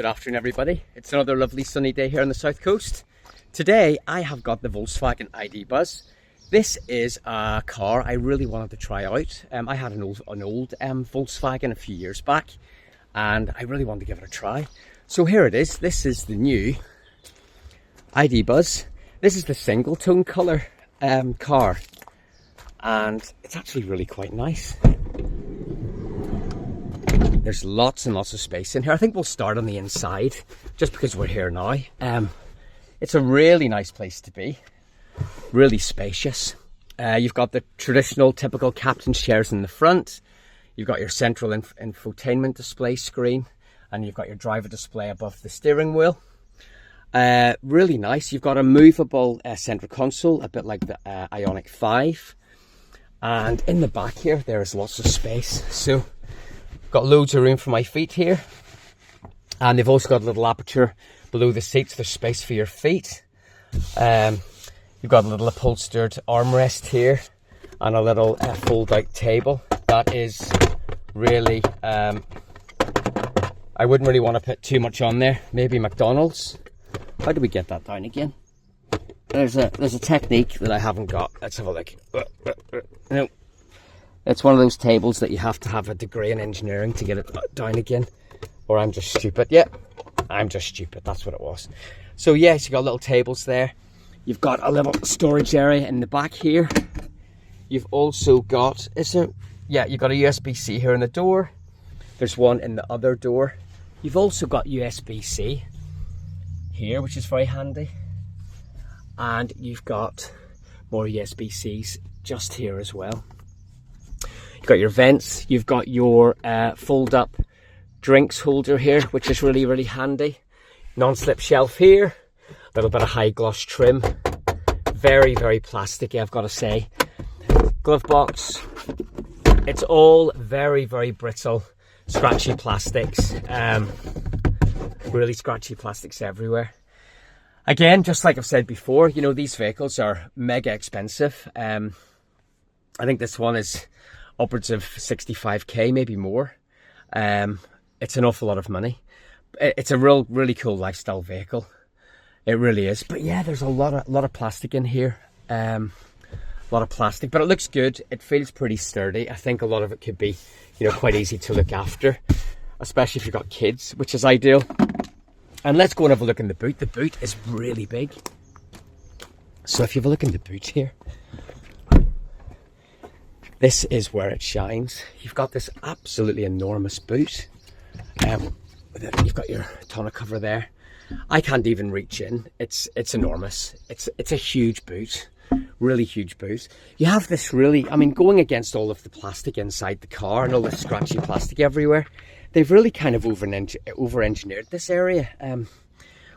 Good afternoon, everybody. It's another lovely sunny day here on the south coast. Today I have got the Volkswagen vwidbuzz. This is a car I really wanted to try out. I had an old Volkswagen a few years back and I really wanted to give it a try. So here it is. This is the new vwidbuzz. This is the single tone colour car and it's actually really quite nice. There's lots and lots of space in here. I think we'll start on the inside just because we're here now. It's a really nice place to be, really spacious. You've got the traditional typical captain's chairs in the front. You've got your central infotainment display screen and you've got your driver display above the steering wheel. Really nice. You've got a movable center console, a bit like the Ioniq 5. And in the back here, there is lots of space. So got loads of room for my feet here, and they've also got a little aperture below the seats. There's space for your feet. You've got a little upholstered armrest here and a little fold-out table. That is really, I wouldn't really want to put too much on there. Maybe McDonald's. How do we get that down again? There's a technique that I haven't got. Let's have a look. No. It's one of those tables that you have to have a degree in engineering to get it down again. Or I'm just stupid. Yeah, I'm just stupid. That's what it was. So yes, you've got little tables there. You've got a little storage area in the back here. You've also got, you've got a USB-C here in the door. There's one in the other door. You've also got USB-C here, which is very handy. And you've got more USB-Cs just here as well. You've got your vents, you've got your fold-up drinks holder here, which is really, really handy. Non-slip shelf here, a little bit of high gloss trim. Very, very plasticky, I've got to say. Glove box. It's all very, very brittle, scratchy plastics. Really scratchy plastics everywhere. Again, just like I've said before, you know, these vehicles are mega expensive. I think this one is upwards of 65k, maybe more. It's an awful lot of money. It's a really cool lifestyle vehicle. It really is. But yeah, there's a lot of plastic in here. A lot of plastic, but it looks good. It feels pretty sturdy. I think a lot of it could be, you know, quite easy to look after, especially if you've got kids, which is ideal. And let's go and have a look in the boot. The boot is really big. So if you have a look in the boot here, this is where it shines. You've got this absolutely enormous boot. You've got your tonneau cover there. I can't even reach in. It's enormous. It's a huge boot, really huge boot. You have this really, I mean, going against all of the plastic inside the car and all the scratchy plastic everywhere, they've really kind of over-engineered this area.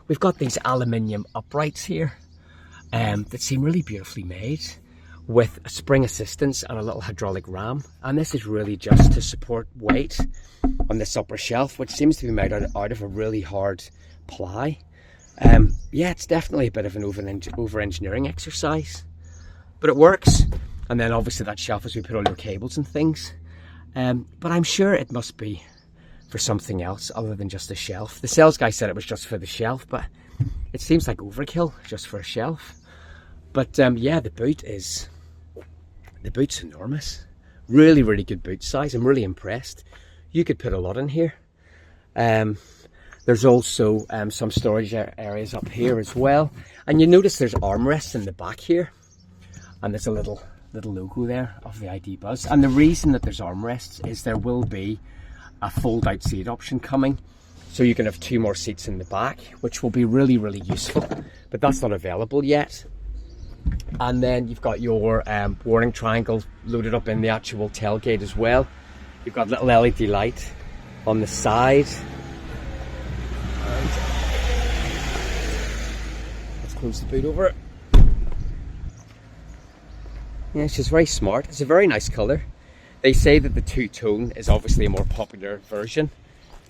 We've got these aluminium uprights here that seem really beautifully made, with a spring assistance and a little hydraulic ram, and this is really just to support weight on this upper shelf, which seems to be made out of a really hard ply. Yeah, it's definitely a bit of an over-engineering exercise, but it works. And then obviously that shelf is where we put all your cables and things, but I'm sure it must be for something else other than just a shelf. The sales guy said it was just for the shelf, but it seems like overkill just for a shelf. But yeah, the boot's enormous. Really, really good boot size. I'm really impressed. You could put a lot in here. There's also some storage areas up here as well. And you notice there's armrests in the back here. And there's a little logo there of the vwidbuzz. And the reason that there's armrests is there will be a fold-out seat option coming. So you can have 2 more seats in the back, which will be really, really useful. But that's not available yet. And then you've got your warning triangle loaded up in the actual tailgate as well. You've got a little LED light on the side. And let's close the boot over. Yeah, it's just very smart. It's a very nice colour. They say that the two-tone is obviously a more popular version,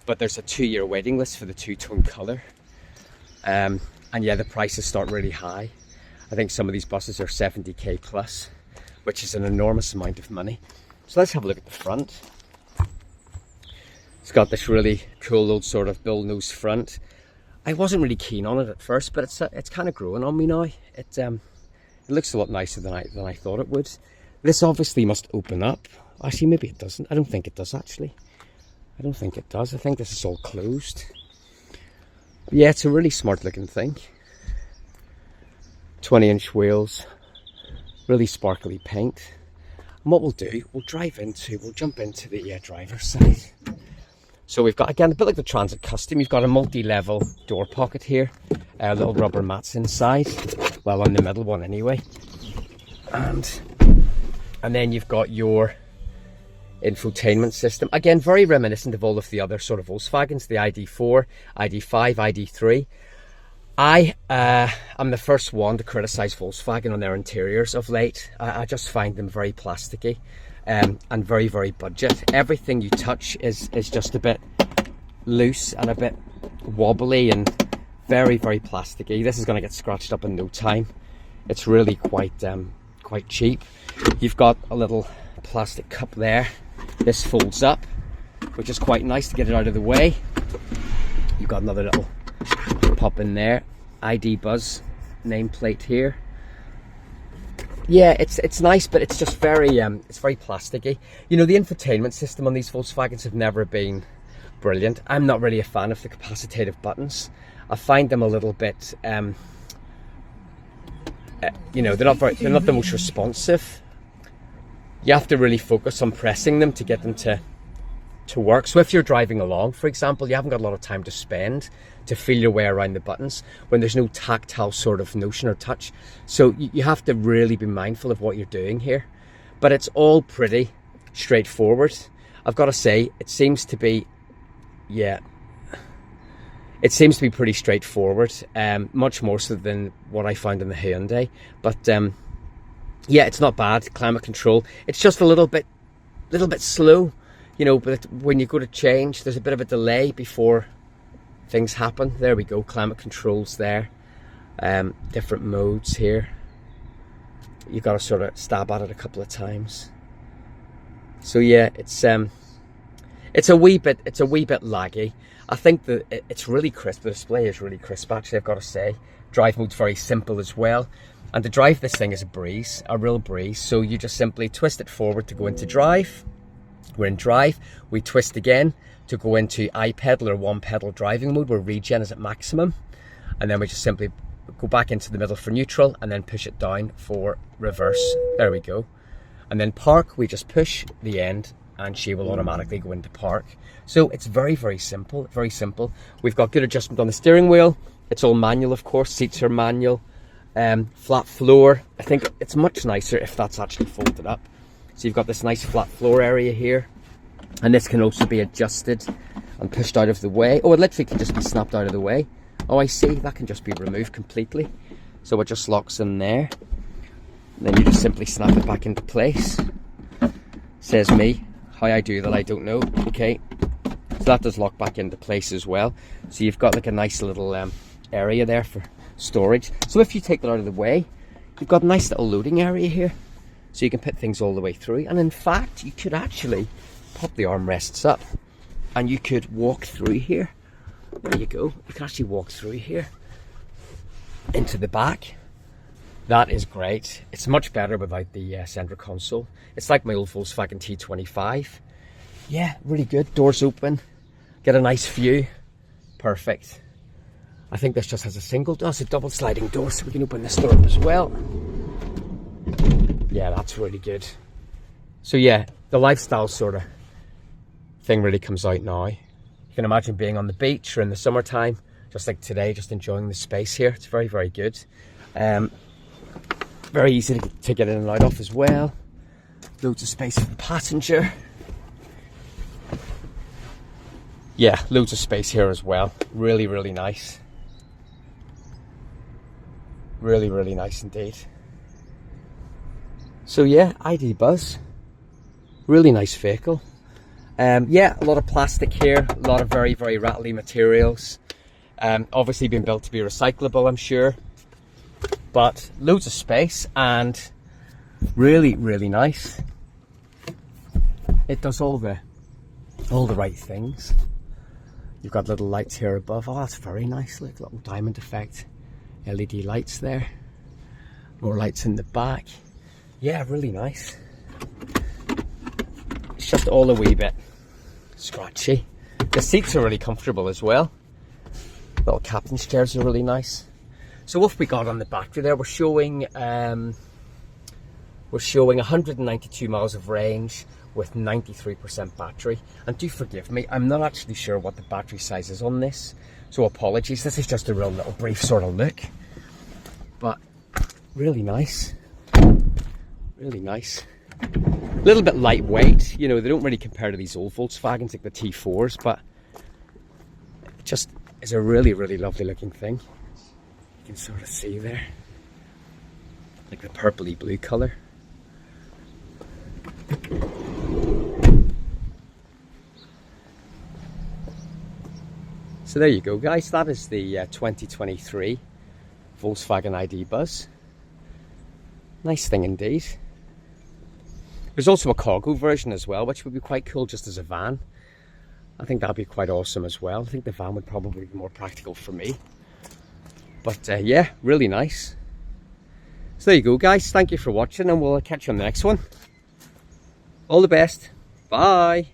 but there's a 2-year waiting list for the two-tone colour. And yeah, the prices start really high. I think some of these buses are 70k plus, which is an enormous amount of money. So let's have a look at the front. It's got this really cool old sort of bullnose front. I wasn't really keen on it at first, but it's kind of growing on me now. It looks a lot nicer than I thought it would. This obviously must open up. Actually, maybe it doesn't. I don't think it does, actually. I don't think it does. I think this is all closed. But yeah, it's a really smart looking thing. 20-inch wheels, really sparkly paint. And what we'll do, we'll jump into the driver's side. So we've got, again, a bit like the Transit Custom, you've got a multi-level door pocket here, little rubber mats inside, well, on the middle one anyway. And then you've got your infotainment system. Again, very reminiscent of all of the other sort of Volkswagens, the ID4, ID5, ID3. I am the first one to criticise Volkswagen on their interiors of late. I just find them very plasticky and very, very budget. Everything you touch is just a bit loose and a bit wobbly and very, very plasticky. This is going to get scratched up in no time. It's really quite cheap. You've got a little plastic cup there. This folds up, which is quite nice to get it out of the way. You've got another little pop in there, vwidbuzz nameplate here. Yeah, it's nice, but it's just very plasticky. You know, the infotainment system on these Volkswagens have never been brilliant. I'm not really a fan of the capacitive buttons. I find them a little bit you know, they're not the most responsive. You have to really focus on pressing them to get them to work. So if you're driving along, for example, you haven't got a lot of time to spend to feel your way around the buttons when there's no tactile sort of notion or touch. So you have to really be mindful of what you're doing here. But it's all pretty straightforward. I've got to say, it seems to be, yeah, it seems to be pretty straightforward, much more so than what I found in the Hyundai. But yeah, it's not bad. Climate control. It's just a little bit slow. You know, but when you go to change, there's a bit of a delay before things happen. There we go, climate controls there. Different modes here. You've got to sort of stab at it a couple of times. So yeah, it's a wee bit laggy. I think that it's really crisp. The display is really crisp, actually, I've got to say. Drive mode's very simple as well. And to drive this thing is a breeze, a real breeze. So you just simply twist it forward to go into drive. We're in drive, we twist again to go into I-pedal or one-pedal driving mode where regen is at maximum. And then we just simply go back into the middle for neutral and then push it down for reverse. There we go. And then park, we just push the end and she will automatically go into park. So it's very, very simple, very simple. We've got good adjustment on the steering wheel. It's all manual, of course, seats are manual. Flat floor, I think it's much nicer if that's actually folded up. So you've got this nice flat floor area here, and this can also be adjusted and pushed out of the way. Oh, it literally can just be snapped out of the way. Oh, I see, that can just be removed completely. So it just locks in there. And then you just simply snap it back into place. Says me, how I do that I don't know. Okay, so that does lock back into place as well. So you've got like a nice little area there for storage. So if you take that out of the way, you've got a nice little loading area here. So you can put things all the way through. And in fact, you could actually pop the armrests up and you could walk through here. There you go. You can actually walk through here into the back. That is great. It's much better without the center console. It's like my old Volkswagen T25. Yeah, really good. Doors open. Get a nice view. Perfect. I think this just has a single door. It's a double sliding door, so we can open this door up as well. Yeah, that's really good. So yeah, the lifestyle sort of thing really comes out now. You can imagine being on the beach or in the summertime, just like today, just enjoying the space here. It's very, very good. Very easy to get in and out of as well. Loads of space for the passenger. Yeah, loads of space here as well. Really, really nice. Really, really nice indeed. So yeah, vwidbuzz, really nice vehicle. Yeah, a lot of plastic here, a lot of very, very rattly materials. Obviously been built to be recyclable, I'm sure. But loads of space and really, really nice. It does all the all the right things. You've got little lights here above. Oh, that's very nice. Look, little diamond effect. LED lights there. More lights in the back. Yeah, really nice. It's just all a wee bit scratchy. The seats are really comfortable as well. Little captain's chairs are really nice. So what have we got on the battery there? We're showing 192 miles of range with 93% battery. And do forgive me, I'm not actually sure what the battery size is on this, so apologies. This is just a real little brief sort of look, but really nice. Really nice. A little bit lightweight, you know, they don't really compare to these old Volkswagens like the T4s, but it just is a really, really lovely looking thing. You can sort of see there, like the purpley blue colour. So there you go, guys. That is the 2023 Volkswagen ID Buzz. Nice thing indeed. There's also a cargo version as well, which would be quite cool just as a van. I think that'd be quite awesome as well. I think the van would probably be more practical for me. But yeah, really nice. So there you go, guys. Thank you for watching, and we'll catch you on the next one. All the best. Bye.